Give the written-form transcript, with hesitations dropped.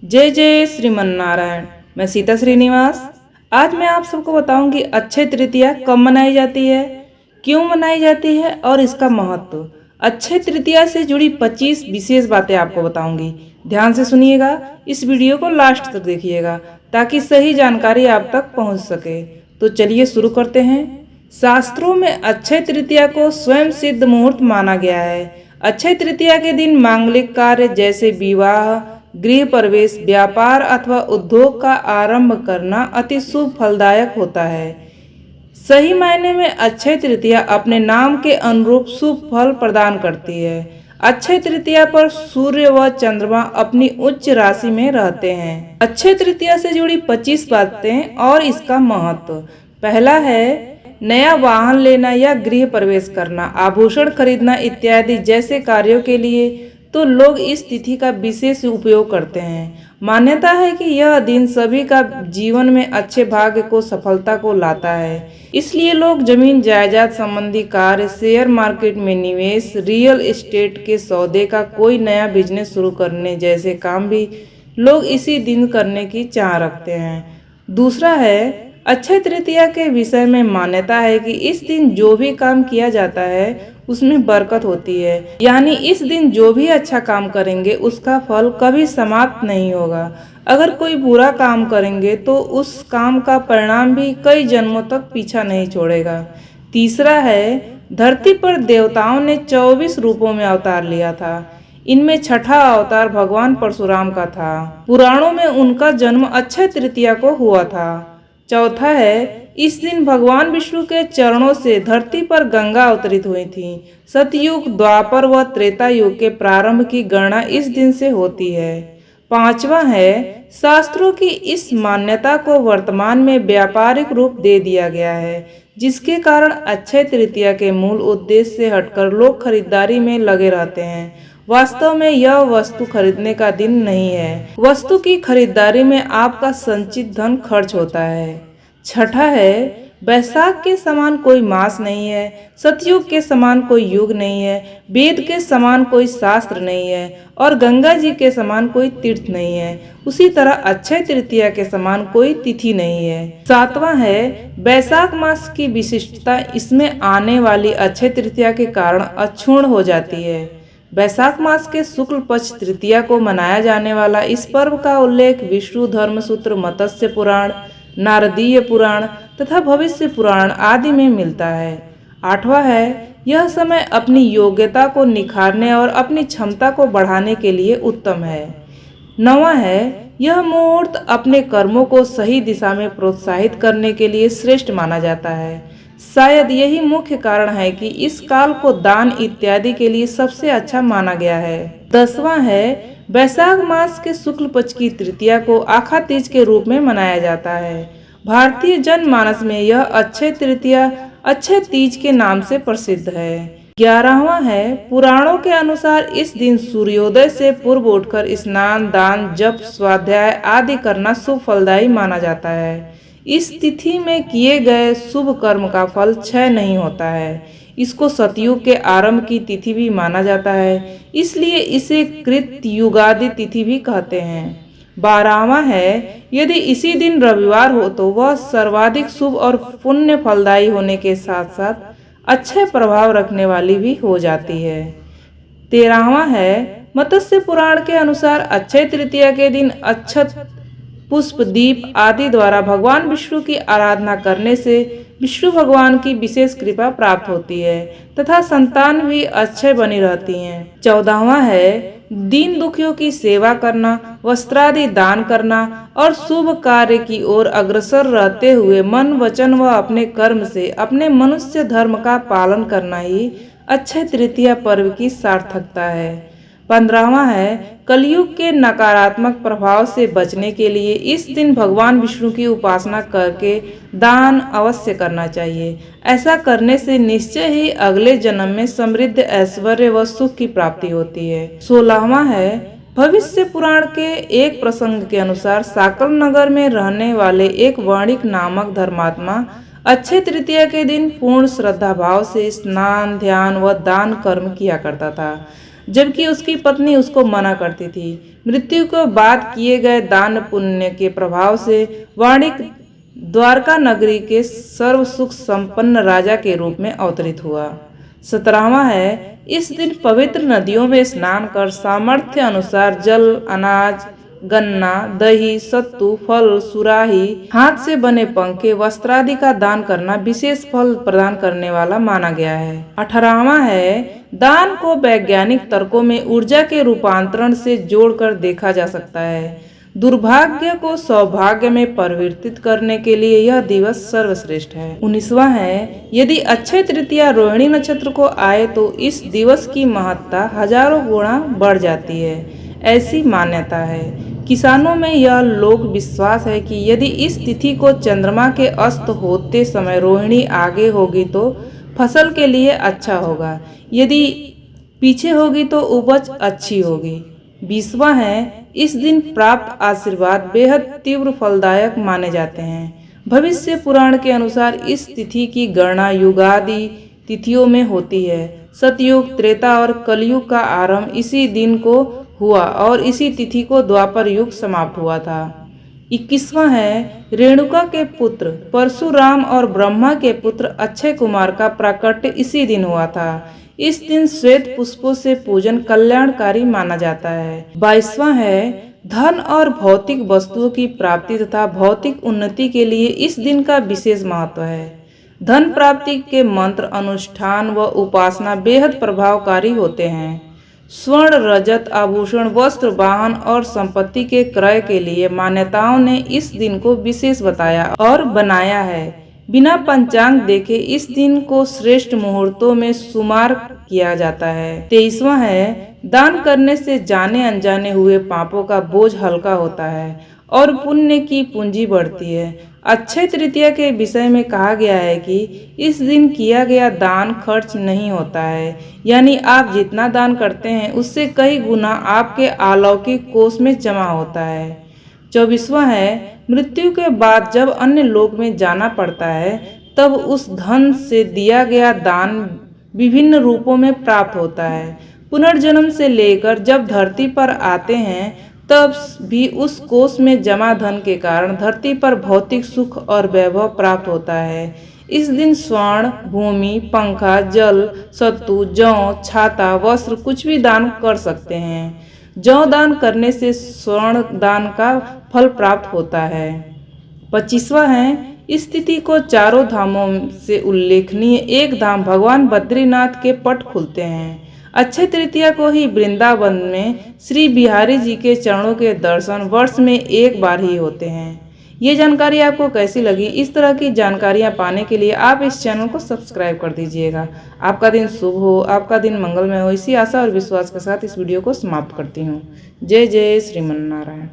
जय जय श्रीमन नारायण। मैं सीता श्रीनिवास। आज मैं आप सबको बताऊंगी अक्षय तृतीया कब मनाई जाती है, क्यों मनाई जाती है और इसका महत्व। अक्षय तृतीया से जुड़ी 25 विशेष बातें आपको बताऊंगी। ध्यान से सुनिएगा, इस वीडियो को लास्ट तक देखिएगा ताकि सही जानकारी आप तक पहुंच सके। तो चलिए शुरू करते हैं। शास्त्रों में अक्षय तृतीया को स्वयं सिद्ध मुहूर्त माना गया है। अक्षय तृतीया के दिन मांगलिक कार्य जैसे विवाह, गृह प्रवेश, व्यापार अथवा उद्योग का आरंभ करना अति शुभ फलदायक होता है। सही मायने में अक्षय तृतीया अपने नाम के अनुरूप शुभ फल प्रदान करती है। अक्षय तृतीया पर सूर्य व चंद्रमा अपनी उच्च राशि में रहते हैं। अक्षय तृतीया से जुड़ी 25 बातें और इसका महत्व। पहला है नया वाहन लेना या गृह प्रवेश करना, आभूषण खरीदना इत्यादि जैसे कार्यों के लिए तो लोग इस तिथि का विशेष उपयोग करते हैं। मान्यता है कि यह दिन सभी का जीवन में अच्छे भाग्य को, सफलता को लाता है। इसलिए लोग जमीन जायदाद संबंधी कार्य, शेयर मार्केट में निवेश, रियल एस्टेट के सौदे का कोई नया बिजनेस शुरू करने जैसे काम भी लोग इसी दिन करने की चाह रखते हैं। दूसरा है अक्षय तृतीया के विषय में मान्यता है कि इस दिन जो भी काम किया जाता है उसमें बरकत होती है। यानी इस दिन जो भी अच्छा काम करेंगे उसका फल कभी समाप्त नहीं होगा। अगर कोई बुरा काम करेंगे तो उस काम का परिणाम भी कई जन्मों तक पीछा नहीं छोड़ेगा। तीसरा है धरती पर देवताओं ने 24 रूपों में अवतार लिया था। इनमें छठा अवतार भगवान परशुराम का था। पुराणों में उनका जन्म अक्षय तृतीया को हुआ था। चौथा है इस दिन भगवान विष्णु के चरणों से धरती पर गंगा अवतरित हुई थी। सतयुग, द्वापर व त्रेता युग के प्रारंभ की गणना इस दिन से होती है। पांचवा है शास्त्रों की इस मान्यता को वर्तमान में व्यापारिक रूप दे दिया गया है, जिसके कारण अक्षय तृतीया के मूल उद्देश्य से हटकर लोग खरीदारी में लगे रहते हैं। वास्तव में यह वस्तु खरीदने का दिन नहीं है, वस्तु की खरीदारी में आपका संचित धन खर्च होता है। छठा है वैशाख के समान कोई मास नहीं है, सतयुग के समान कोई युग नहीं है, वेद के समान कोई शास्त्र नहीं है और गंगा जी के समान कोई तीर्थ नहीं है। उसी तरह अक्षय तृतीया के समान कोई तिथि नहीं है। सातवां है वैशाख मास की विशिष्टता इसमें आने वाली अक्षय तृतीया के कारण अक्षुण्ण हो जाती है। वैशाख मास के शुक्ल पक्ष तृतीया को मनाया जाने वाला इस पर्व का उल्लेख विष्णु धर्मसूत्र, मत्स्य पुराण, नारदीय पुराण तथा भविष्य पुराण आदि में मिलता है। आठवां है यह समय अपनी योग्यता को निखारने और अपनी क्षमता को बढ़ाने के लिए उत्तम है। नौवां है यह मुहूर्त अपने कर्मों को सही दिशा में प्रोत्साहित करने के लिए श्रेष्ठ माना जाता है। शायद यही मुख्य कारण है कि इस काल को दान इत्यादि के लिए सबसे अच्छा माना गया है। 10वां है वैशाख मास के शुक्ल पक्ष की तृतीया को आखा तीज के रूप में मनाया जाता है। भारतीय जनमानस में यह अक्षय तृतीया अक्षय तीज के नाम से प्रसिद्ध है। 11वां है पुराणों के अनुसार इस दिन सूर्योदय से पूर्व उठकर स्नान, दान, जप, स्वाध्याय आदि करना शुभ फलदायी माना जाता है। इस तिथि में किए गए शुभ कर्म का फल क्षय नहीं होता है। इसको सतयुग के आरंभ की तिथि भी माना जाता है, इसलिए इसे कृत युगादि तिथि भी कहते हैं। 12वां है यदि इसी दिन रविवार हो तो वह सर्वाधिक शुभ और पुण्य फलदायी होने के साथ साथ अच्छे प्रभाव रखने वाली भी हो जाती है। 13वां है मत्स्य पुराण के अनुसार अक्षय तृतीया के दिन अक्षत, पुष्प, दीप आदि द्वारा भगवान विष्णु की आराधना करने से विष्णु भगवान की विशेष कृपा प्राप्त होती है तथा संतान भी अक्षय बनी रहती हैं। 14वां है दीन दुखियों की सेवा करना, वस्त्रादि दान करना और शुभ कार्य की ओर अग्रसर रहते हुए मन, वचन व अपने कर्म से अपने मनुष्य धर्म का पालन करना ही अक्षय तृतीया पर्व की सार्थकता है। 15वां है कलयुग के नकारात्मक प्रभाव से बचने के लिए इस दिन भगवान विष्णु की उपासना करके दान अवश्य करना चाहिए। ऐसा करने से निश्चय ही अगले जन्म में समृद्ध, ऐश्वर्य व सुख की प्राप्ति होती है। 16वां है भविष्य पुराण के एक प्रसंग के अनुसार साकल नगर में रहने वाले एक वणिक नामक धर्मात्मा अक्षय तृतीया के दिन पूर्ण श्रद्धा भाव से स्नान, ध्यान व दान कर्म किया करता था। जबकि उसकी पत्नी उसको मना करती थी। मृत्यु के बाद किए गए दान पुण्य के प्रभाव से वाणिक द्वारका नगरी के सर्व सुख संपन्न राजा के रूप में अवतरित हुआ। 17वां है, इस दिन पवित्र नदियों में स्नान कर सामर्थ्य अनुसार जल, अनाज, गन्ना, दही, सत्तू, फल, सुराही, हाथ से बने पंखे, वस्त्रादि का दान करना विशेष फल प्रदान करने वाला माना गया है। 18वां है, दान को वैज्ञानिक तर्कों में ऊर्जा के रूपांतरण से जोड़कर देखा जा सकता है। दुर्भाग्य को सौभाग्य में परिवर्तित करने के लिए यह दिवस सर्वश्रेष्ठ है। 19वां है, यदि अक्षय तृतीया रोहिणी नक्षत्र को आए तो इस दिवस की महत्ता हजारों गुना बढ़ जाती है, ऐसी मान्यता है। किसानों में यह लोक विश्वास है कि यदि इस तिथि को चंद्रमा के अस्त होते समय रोहिणी आगे होगी तो फसल के लिए अच्छा होगा, यदि पीछे होगी तो उपज अच्छी होगी। 20वां है, इस दिन प्राप्त आशीर्वाद बेहद तीव्र फलदायक माने जाते हैं। भविष्य पुराण के अनुसार इस तिथि की गणना युगादि तिथियों में होती है। सतयुग, त्रेता और कलयुग का आरंभ इसी दिन को हुआ और इसी तिथि को द्वापर युग समाप्त हुआ था। 21वां है, रेणुका के पुत्र परशुराम और ब्रह्मा के पुत्र अक्षय कुमार का प्राकट्य इसी दिन हुआ था। इस दिन श्वेत पुष्पों से पूजन कल्याणकारी माना जाता है। 22वां है, धन और भौतिक वस्तुओं की प्राप्ति तथा भौतिक उन्नति के लिए इस दिन का विशेष महत्व है। धन प्राप्ति के मंत्र, अनुष्ठान व उपासना बेहद प्रभावकारी होते हैं। स्वर्ण, रजत, आभूषण, वस्त्र, वाहन और संपत्ति के क्रय के लिए मान्यताओं ने इस दिन को विशेष बताया और बनाया है। बिना पंचांग देखे इस दिन को श्रेष्ठ मुहूर्तों में शुमार किया जाता है। 23वां है, दान करने से जाने अनजाने हुए पापों का बोझ हल्का होता है और पुण्य की पूंजी बढ़ती है। अक्षय तृतीया के विषय में कहा गया है कि इस दिन किया गया दान खर्च नहीं होता है, यानी आप जितना दान करते हैं उससे कई गुना आपके अलौकिक कोष में जमा होता है। 24वां है, मृत्यु के बाद जब अन्य लोक में जाना पड़ता है तब उस धन से दिया गया दान विभिन्न रूपों में प्राप्त होता है। पुनर्जन्म से लेकर जब धरती पर आते हैं तब भी उस कोष में जमा धन के कारण धरती पर भौतिक सुख और वैभव प्राप्त होता है। इस दिन स्वर्ण, भूमि, पंखा, जल, सत्तू, जौ, छाता, वस्त्र कुछ भी दान कर सकते हैं। जौ दान करने से स्वर्ण दान का फल प्राप्त होता है। 25वां है, इस तिथि को चारों धामों से उल्लेखनीय एक धाम भगवान बद्रीनाथ के पट खुलते हैं। अक्षय तृतीया को ही वृंदावन में श्री बिहारी जी के चरणों के दर्शन वर्ष में एक बार ही होते हैं। ये जानकारी आपको कैसी लगी? इस तरह की जानकारियाँ पाने के लिए आप इस चैनल को सब्सक्राइब कर दीजिएगा। आपका दिन शुभ हो, आपका दिन मंगलमय हो, इसी आशा और विश्वास के साथ इस वीडियो को समाप्त करती हूँ। जय जय श्रीमन नारायण।